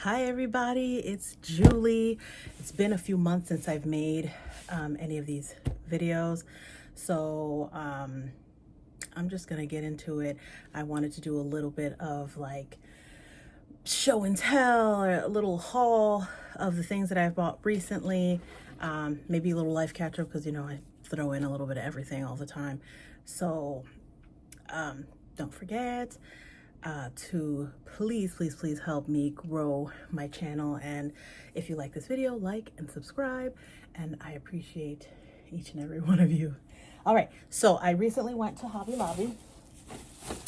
Hi everybody, it's Julie. It's been a few months since I've made any of these videos, so I'm just gonna get into it. I wanted to do a little bit of like show and tell, or a little haul of the things that I've bought recently. Maybe a little life catch up because I throw in a little bit of everything all the time. So don't forget to please help me grow my channel, and if you like this video, like and subscribe, and I appreciate each and every one of you. All right, so I recently went to Hobby Lobby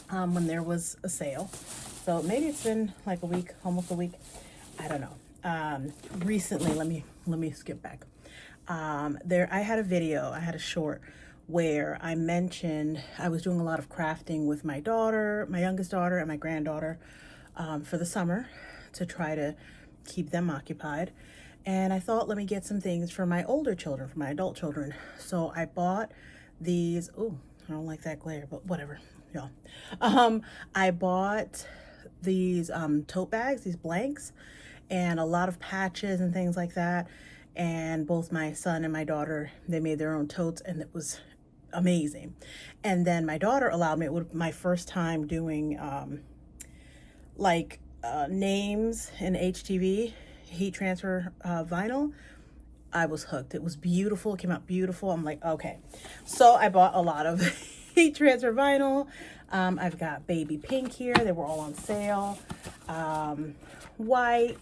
when there was a sale, so maybe it's been like a week, almost a week, I don't know. Recently, let me skip back. I had a short where I mentioned I was doing a lot of crafting with my daughter, my youngest daughter, and my granddaughter for the summer to try to keep them occupied. And I thought, let me get some things for my older children, for my adult children. So I bought these. Oh, I don't like that glare, but whatever, y'all. I bought these tote bags, these blanks, and a lot of patches and things like that. And both my son and my daughter, they made their own totes, and it was amazing. And then my daughter allowed me, it was my first time doing names in HTV, heat transfer vinyl. I was hooked. It was beautiful. It came out beautiful. I'm like, okay. So I bought a lot of heat transfer vinyl. I've got baby pink here. They were all on sale. White,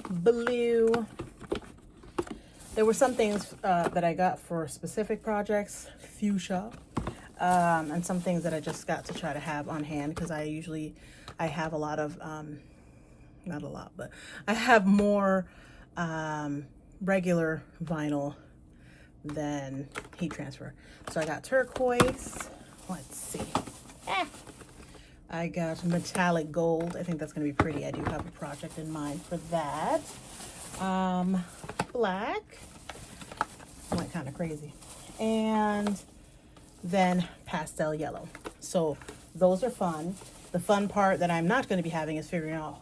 blue. There were some things that I got for specific projects, fuchsia, and some things that I just got to try to have on hand because I have a lot of, not a lot, but I have more regular vinyl than heat transfer. So I got turquoise. Let's see. I got metallic gold. I think that's going to be pretty. I do have a project in mind for that. Black, I went kind of crazy, and then pastel yellow. So those are fun. The fun part that I'm not going to be having is figuring out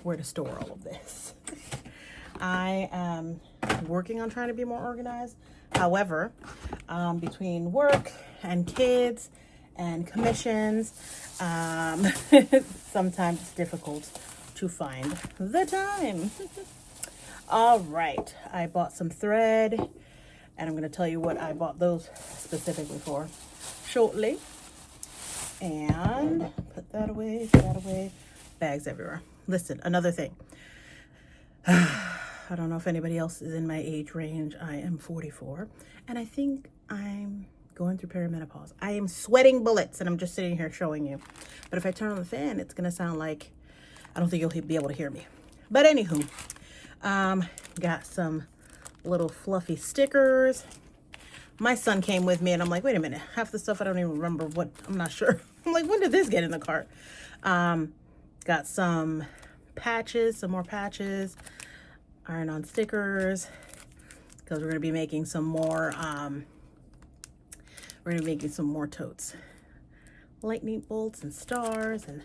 where to store all of this. I am working on trying to be more organized. However, between work and kids and commissions, sometimes it's difficult to find the time. All right, I bought some thread, and I'm going to tell you what I bought those specifically for shortly. And put that away, bags everywhere. Listen, another thing. I don't know if anybody else is in my age range. I am 44, and I think I'm going through perimenopause. I am sweating bullets, and I'm just sitting here showing you. But if I turn on the fan, it's going to sound like, I don't think you'll be able to hear me. But anywho, got some little fluffy stickers. My son came with me, and I'm like, wait a minute, half the stuff I don't even remember what, I'm not sure. I'm like, when did this get in the cart? Got some patches, some more patches, iron-on stickers, because we're going to be making some more, totes. Lightning bolts and stars and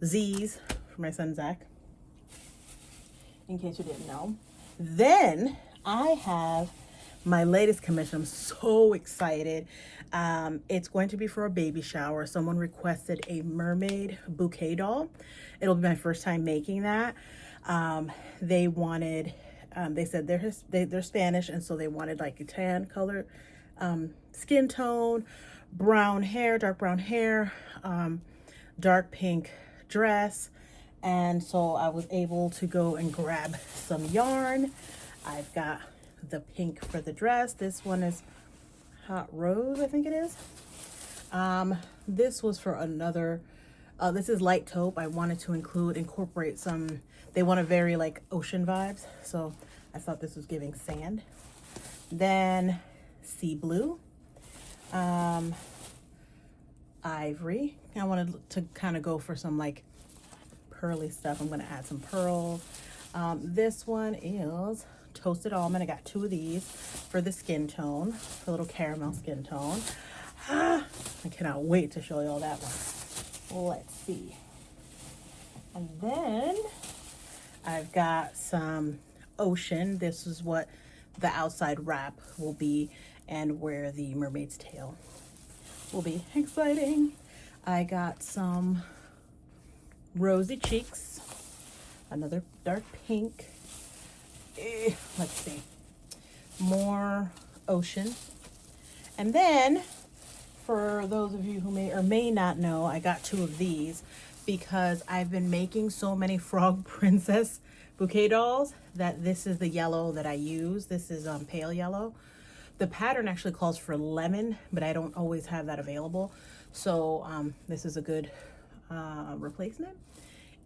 Z's for my son Zach, in case you didn't know. Then I have my latest commission. I'm so excited. It's going to be for a baby shower. Someone requested a mermaid bouquet doll. It'll be my first time making that. They wanted, they said they're Spanish, and so they wanted like a tan color skin tone, brown hair, dark brown hair, dark pink dress. And so I was able to go and grab some yarn. I've got the pink for the dress. This one is hot rose, I think it is. This was for another, this is light taupe. I wanted to incorporate some, they want a very like ocean vibes. So I thought this was giving sand. Then sea blue, ivory. I wanted to kind of go for some like pearly stuff. I'm going to add some pearls. This one is toasted almond. I got 2 of these for the skin tone, for a little caramel skin tone. I cannot wait to show you all that one. Let's see. And then I've got some ocean. This is what the outside wrap will be and where the mermaid's tail will be. Exciting. I got some rosy cheeks, another dark pink. Let's see, more ocean. And then for those of you who may or may not know, I got 2 of these because I've been making so many frog princess bouquet dolls that this is the yellow that I use. This is pale yellow. The pattern actually calls for lemon, but I don't always have that available. So this is a good replacement.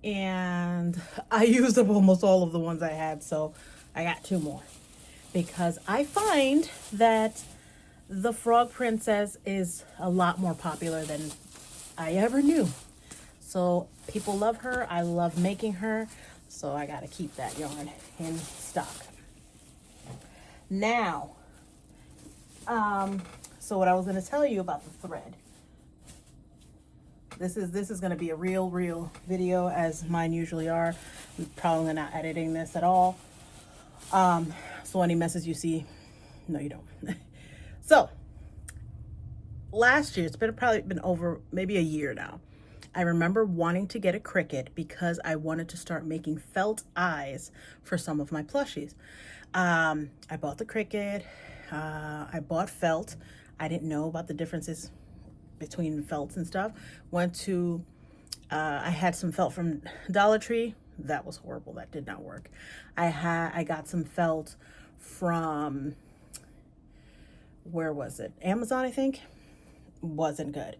And I used up almost all of the ones I had, so I got 2 more. Because I find that the Frog Princess is a lot more popular than I ever knew. So people love her. I love making her. So I got to keep that yarn in stock. Now, so what I was going to tell you about the thread. This is going to be a real video, as mine usually are. I'm probably not editing this at all. So any messes you see, no, you don't. So last year, it's probably been over maybe a year now. I remember wanting to get a Cricut because I wanted to start making felt eyes for some of my plushies. I bought the Cricut. I bought felt. I didn't know about the differences between felts and stuff. Went to, I had some felt from Dollar Tree. That was horrible. That did not work. I got some felt from, where was it? Amazon, I think. Wasn't good.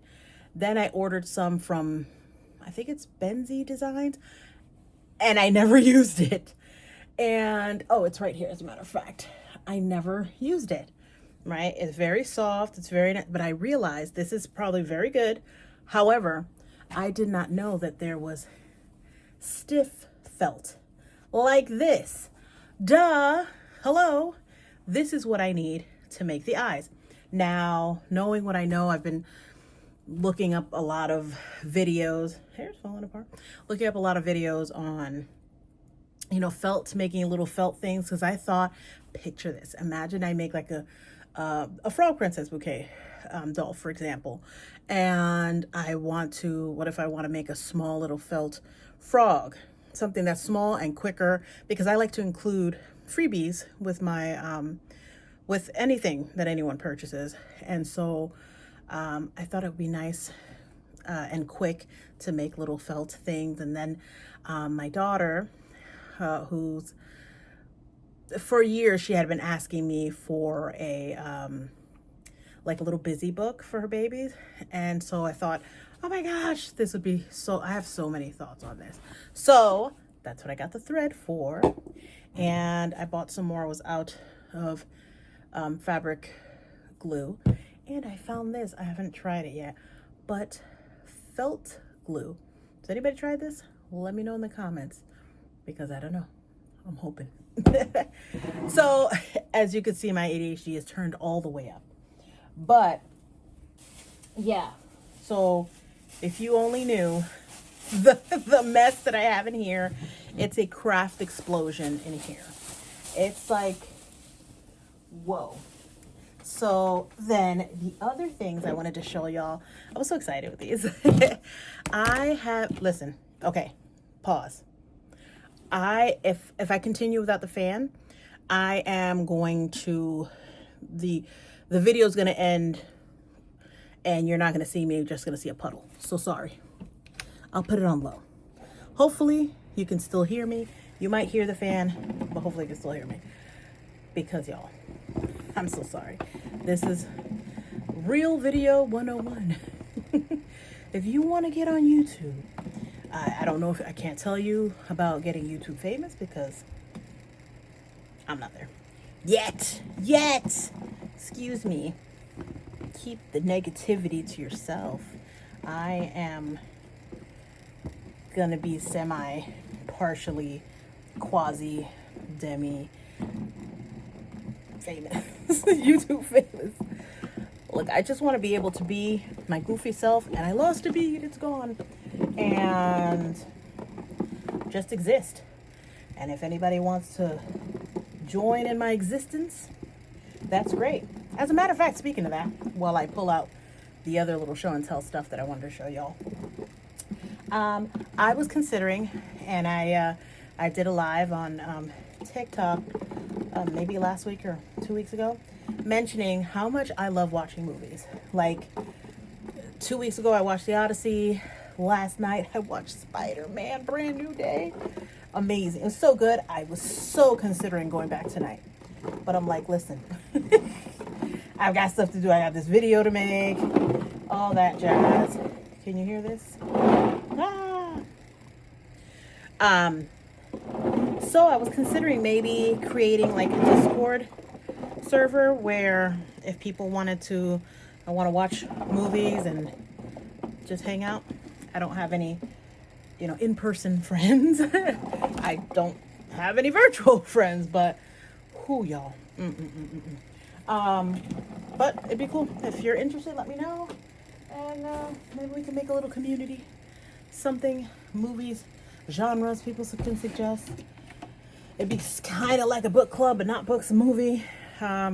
Then I ordered some from, I think it's Benzie Designs, and I never used it. And, oh, it's right here, as a matter of fact. I never used it, right? It's very soft. It's very nice, but I realized this is probably very good. However, I did not know that there was stiff felt like this. Duh. Hello. This is what I need to make the eyes. Now, knowing what I know, I've been looking up a lot of videos. Hair's falling apart. Looking up a lot of videos on, you know, felt, making little felt things, because I thought, picture this. Imagine I make like a frog princess bouquet doll, for example, and I want to, what if I want to make a small little felt frog, something that's small and quicker, because I like to include freebies with my with anything that anyone purchases. And so I thought it would be nice and quick to make little felt things. And then my daughter, who's, for years, she had been asking me for a like a little busy book for her babies. And so I thought, oh my gosh, this would be so, I have so many thoughts on this. So that's what I got the thread for. And I bought some more. I was out of fabric glue, and I found this. I haven't tried it yet, but felt glue. Has anybody tried this? Let me know in the comments, because I don't know. I'm hoping. So as you can see, my ADHD is turned all the way up. But yeah, so if you only knew the mess that I have in here, it's a craft explosion in here. It's like, whoa. So then the other things I wanted to show y'all, I was so excited with these. I have, listen, okay, pause. If I continue without the fan, I am going to, the video is going to end and you're not going to see me, you're just going to see a puddle. So sorry. I'll put it on low. Hopefully you can still hear me. You might hear the fan, but hopefully you can still hear me. Because y'all, I'm so sorry. This is Real Video 101. If you want to get on YouTube, I don't know if I can't tell you about getting YouTube famous, because I'm not there yet. Excuse me. Keep the negativity to yourself. I am gonna be partially, quasi, demi famous. YouTube famous. Look, I just want to be able to be my goofy self, and I lost a bead, it's gone, and just exist. And if anybody wants to join in my existence, that's great. As a matter of fact, speaking of that, while I pull out the other little show and tell stuff that I wanted to show y'all, I was considering, and I did a live on TikTok maybe last week or 2 weeks ago, mentioning how much I love watching movies. Like 2 weeks ago, I watched The Odyssey. Last night, I watched Spider-Man Brand New Day. Amazing. It was so good. I was so considering going back tonight. But I'm like, listen, I've got stuff to do. I got this video to make, all that jazz. Can you hear this? So I was considering maybe creating like a Discord server where if people wanted to, I want to watch movies and just hang out. I don't have any, in-person friends. I don't have any virtual friends, but who y'all? But it'd be cool. If you're interested, let me know. And maybe we can make a little community. Something, movies, genres people can suggest. It'd be kind of like a book club, but not books, a movie. I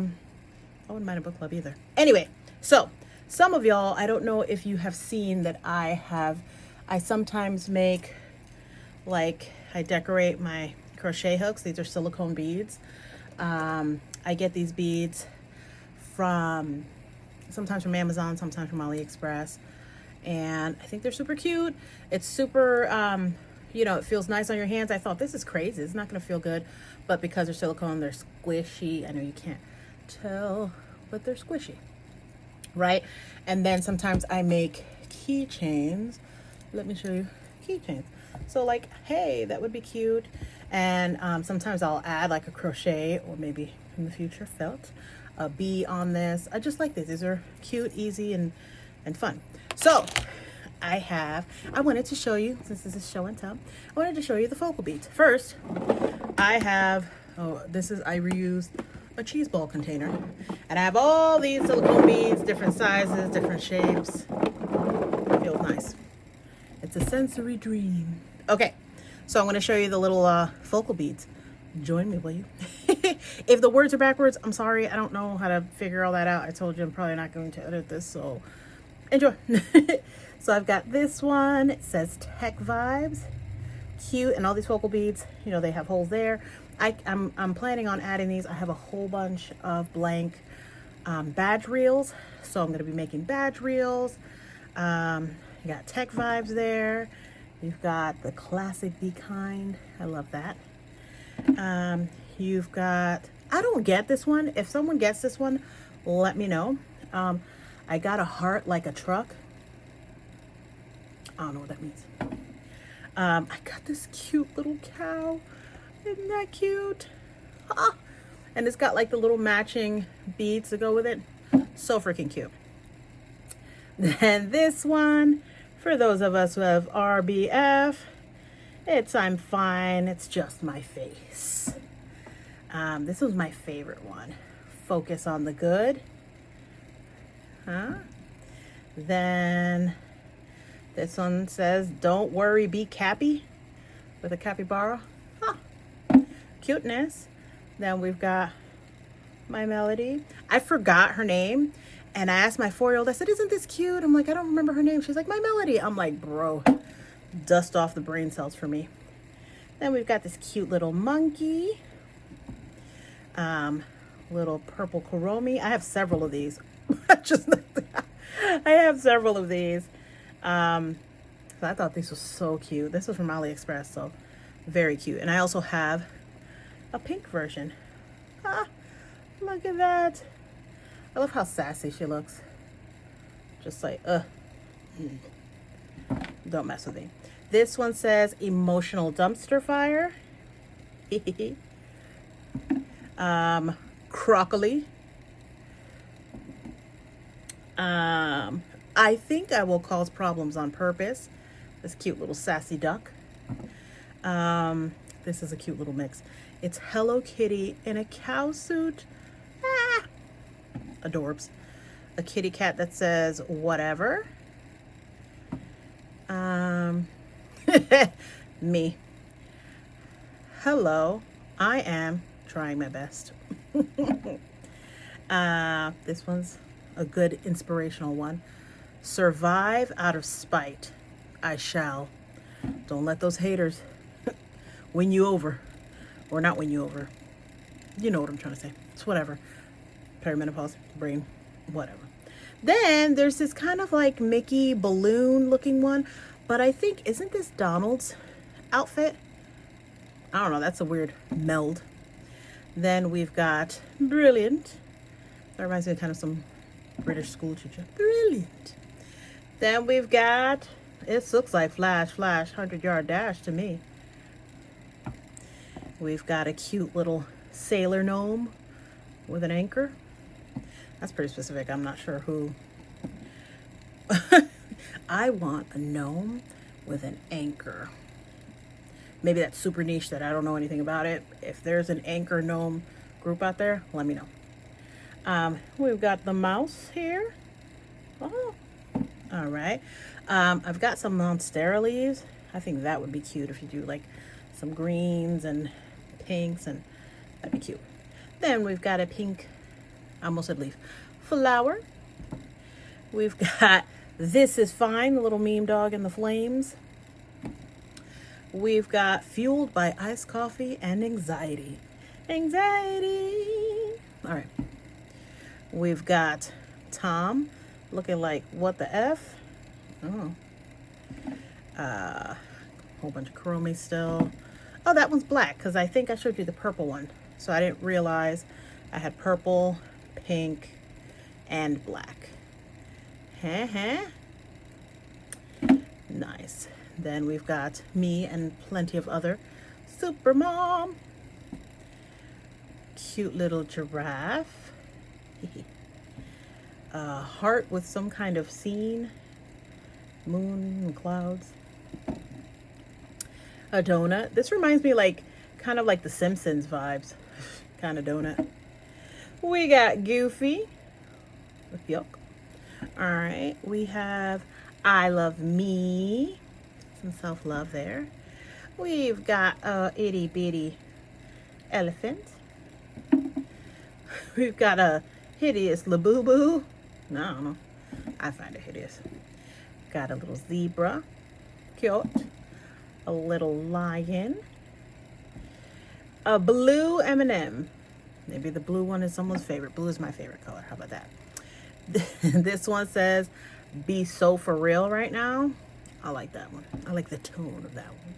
wouldn't mind a book club either. Anyway, so some of y'all, I don't know if you have seen that I sometimes make, like, I decorate my crochet hooks. These are silicone beads. I get these beads sometimes from Amazon, sometimes from AliExpress. And I think they're super cute. It's super, it feels nice on your hands. I thought, this is crazy. It's not going to feel good. But because they're silicone, they're squishy. I know you can't tell, but they're squishy. Right? And then sometimes I make keychains. Let me show you keychains. So like, hey, that would be cute. And sometimes I'll add like a crochet or maybe in the future felt a bee on this. I just like these. These are cute, easy, and fun. So I wanted to show you, since this is show and tell, I wanted to show you the focal beads. First, I reused a cheese ball container. And I have all these silicone beads, different sizes, different shapes. Feels nice. It's a sensory dream. Okay, so I'm going to show you the little focal beads. Join me, will you? If the words are backwards, I'm sorry. I don't know how to figure all that out. I told you I'm probably not going to edit this, so enjoy. So I've got this one. It says Tech Vibes. Cute. And all these focal beads, they have holes there. I'm planning on adding these. I have a whole bunch of blank badge reels. So I'm going to be making badge reels. You got Tech Vibes there. You've got the classic Be Kind. I love that. You've got, I don't get this one. If someone gets this one, let me know. I got a heart like a truck. I don't know what that means. I got this cute little cow. Isn't that cute? Ah. And it's got like the little matching beads to go with it. So freaking cute. Then this one, for those of us who have RBF, it's I'm fine, it's just my face. This was my favorite one. Focus on the good. Then this one says, don't worry, be cappy, with a capybara. Cuteness. Then we've got my Melody. I forgot her name. And I asked my 4-year-old, I said, isn't this cute? I'm like, I don't remember her name. She's like, my Melody. I'm like, bro, dust off the brain cells for me. Then we've got this cute little monkey. Little purple Kuromi. I have several of these. I have several of these. So I thought this was so cute. This was from AliExpress, so very cute. And I also have a pink version. Look at that. I love how sassy she looks. Just like, don't mess with me. This one says emotional dumpster fire. Croccoli. I think I will cause problems on purpose. This cute little sassy duck. This is a cute little mix. It's Hello Kitty in a cow suit. Adorbs. A kitty cat that says whatever. Me. hello, I am trying my best. This one's a good inspirational one. Survive out of spite, I shall. Don't let those haters win you over. Or not win you over. You know what I'm trying to say. It's whatever. Perimenopause, brain, whatever. Then there's this kind of like Mickey balloon looking one. But I think, isn't this Donald's outfit? I don't know. That's a weird meld. Then we've got Brilliant. That reminds me of kind of some British school teacher. Brilliant. Then we've got, it looks like Flash, 100-yard dash to me. We've got a cute little sailor gnome with an anchor. That's pretty specific. I'm not sure who. I want a gnome with an anchor. Maybe that's super niche that I don't know anything about it. If there's an anchor gnome group out there, let me know. We've got the mouse here. Oh, all right. I've got some monstera leaves. I think that would be cute if you do like some greens and pinks, and that'd be cute. Then we've got a pink, I almost said leaf, flower. We've got This Is Fine, the little meme dog in the flames. We've got Fueled by Iced Coffee and Anxiety. Anxiety. All right. We've got Tom looking like what the F. Oh. Whole bunch of chromie still. Oh, that one's black because I think I showed you the purple one. So I didn't realize I had purple, pink, and black. Nice. Then we've got me and plenty of other super mom. Cute little giraffe. A heart with some kind of scene. Moon and clouds. A donut. This reminds me like kind of like the Simpsons vibes. Kind of donut. We got Goofy. Yuck. All right. We have I Love Me. Some self-love there. We've got a itty bitty elephant. We've got a hideous Labubu. No, I don't know. I find it hideous. Got a little zebra. Cute. A little lion. A blue M&M. Maybe the blue one is someone's favorite. Blue is my favorite color. How about that? This one says, be so for real right now. I like that one. I like the tone of that one.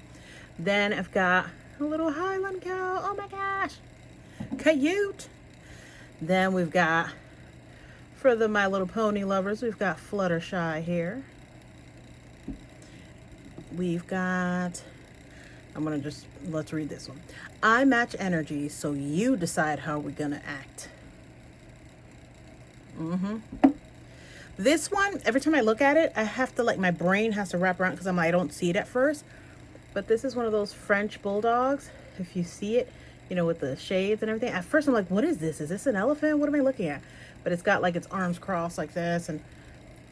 Then I've got a little Highland cow. Oh my gosh. Cute. Then we've got, for the My Little Pony lovers, we've got Fluttershy here. We've got, let's read this one. I match energy, so you decide how we're gonna act. This one, every time I look at it, I have to my brain has to wrap around because I don't see it at first. But this is one of those French bulldogs. If you see it, with the shades and everything. At first I'm like, what is this? Is this an elephant? What am I looking at? But it's got its arms crossed like this, and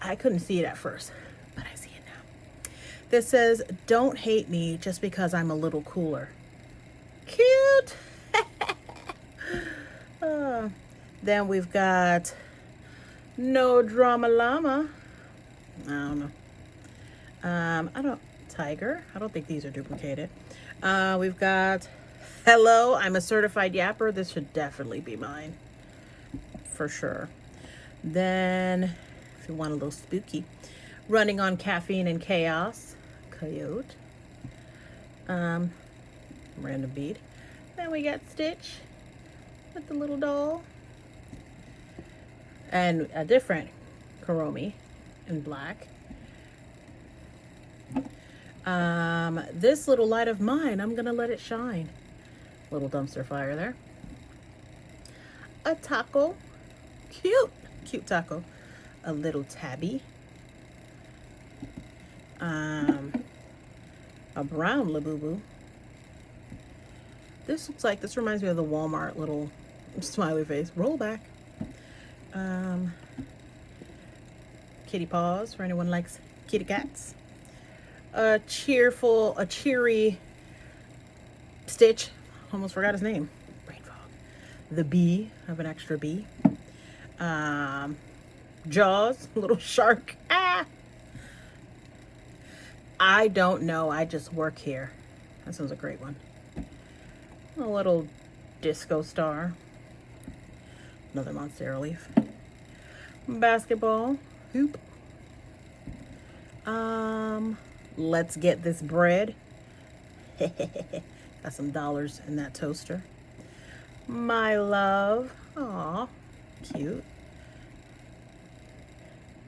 I couldn't see it at first, but I see it now. This says, don't hate me just because I'm a little cooler. Cute. Then we've got No Drama Llama. I don't know. Tiger. I don't think these are duplicated. We've got Hello, I'm a certified yapper. This should definitely be mine. For sure. Then, if you want a little spooky, Running on Caffeine and Chaos. Coyote. Random bead. Then we got Stitch with the little doll. And a different Kuromi in black. This little light of mine, I'm gonna let it shine. Little dumpster fire there. A taco. Cute taco. A little tabby. A brown Labubu. This reminds me of the Walmart little smiley face. Roll back. Kitty paws for anyone who likes kitty cats. A cheery Stitch almost forgot his name. Brain fog. The bee. I have an extra bee. Jaws, little shark. Ah! I don't know. I just work here. That sounds a great one. A little disco star. Another monstera leaf. Basketball hoop. Let's get this bread. Got some dollars in that toaster. My love. Aw, cute.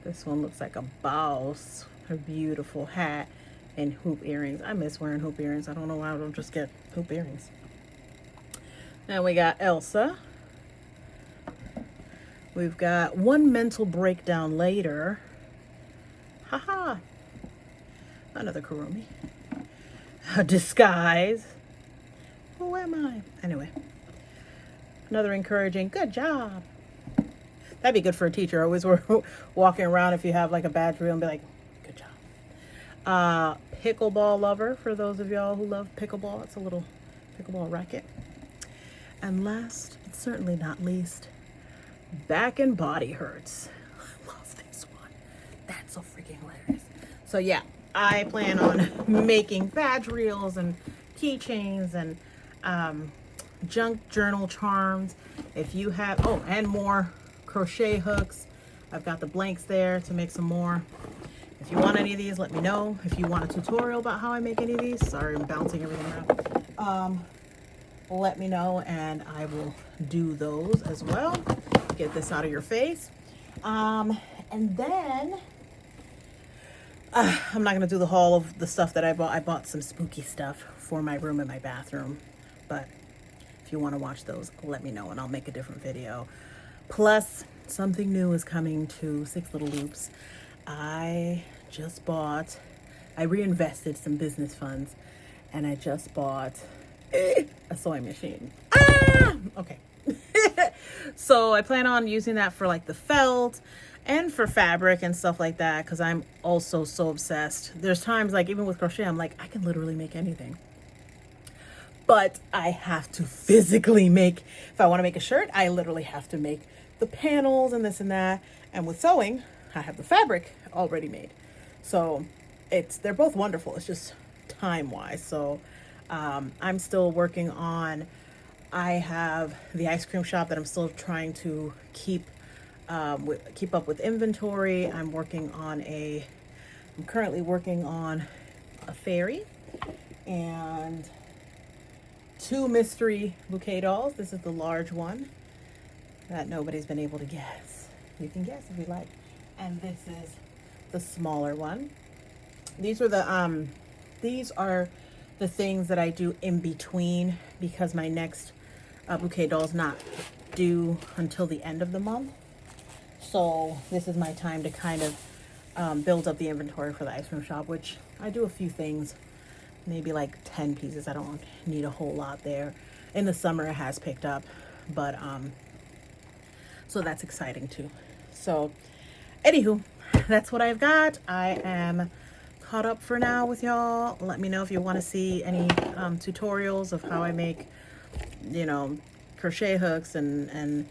This one looks like a boss. Her beautiful hat and hoop earrings. I miss wearing hoop earrings. I don't know why I don't just get hoop earrings. Then we got Elsa. We've got one mental breakdown later. Haha. Another Kurumi. A disguise. Who am I? Anyway. Another encouraging, good job. That'd be good for a teacher. Always walking around if you have like a badge reel and be like, good job. Pickleball lover, for those of y'all who love pickleball. It's a little pickleball racket. And last, but certainly not least, back and body hurts. I love this one. That's so freaking hilarious. So yeah, I plan on making badge reels and keychains and junk journal charms. If you have, oh, and more crochet hooks. I've got the blanks there to make some more. If you want any of these, let me know. If you want a tutorial about how I make any of these, sorry, I'm bouncing everything around. Let me know and I will do those as well. Get this out of your face. And then I'm not gonna do the haul of the stuff that I bought. I bought some spooky stuff for my room and my bathroom, but if you want to watch those, let me know and I'll make a different video. Plus, something new is coming to Six Little Loops. I reinvested some business funds and I just bought a sewing machine. Okay. So I plan on using that for like the felt and for fabric and stuff like that because I'm also so obsessed. There's times like even with crochet, I'm like, I can literally make anything. But I have to physically make, if I want to make a shirt, I literally have to make the panels and this and that. And with sewing, I have the fabric already made. So they're both wonderful. It's just time-wise. So I'm still working on, I have the ice cream shop that I'm still trying to keep up with inventory. I'm currently working on a fairy and 2 mystery bouquet dolls. This is the large one that nobody's been able to guess. You can guess if you like. And this is the smaller one. These are the things that I do in between because my next bouquet doll is not due until the end of the month. So this is my time to kind of build up the inventory for the ice cream shop, which I do a few things. Maybe like 10 pieces. I don't need a whole lot there. In the summer it has picked up, but so that's exciting too. So anywho, that's what I've got. I am caught up for now with y'all. Let me know if you want to see any tutorials of how I make, you know, crochet hooks and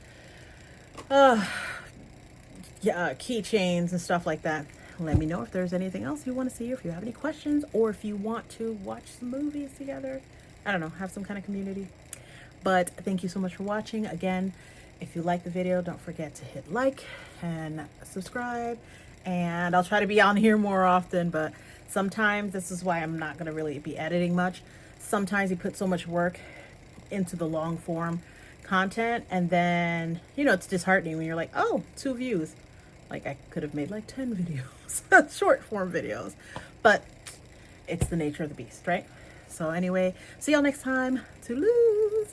keychains and stuff like that. Let me know if there's anything else you want to see, or if you have any questions, or if you want to watch some movies together. I don't know, have some kind of community. But thank you so much for watching. Again, if you like the video, don't forget to hit like and subscribe. And I'll try to be on here more often, but sometimes this is why I'm not going to really be editing much. Sometimes you put so much work into the long form content, and then, you know, it's disheartening when you're like, oh, 2 views. Like I could have made like 10 videos, short form videos, but it's the nature of the beast, right? So anyway, see y'all next time. Toodaloo.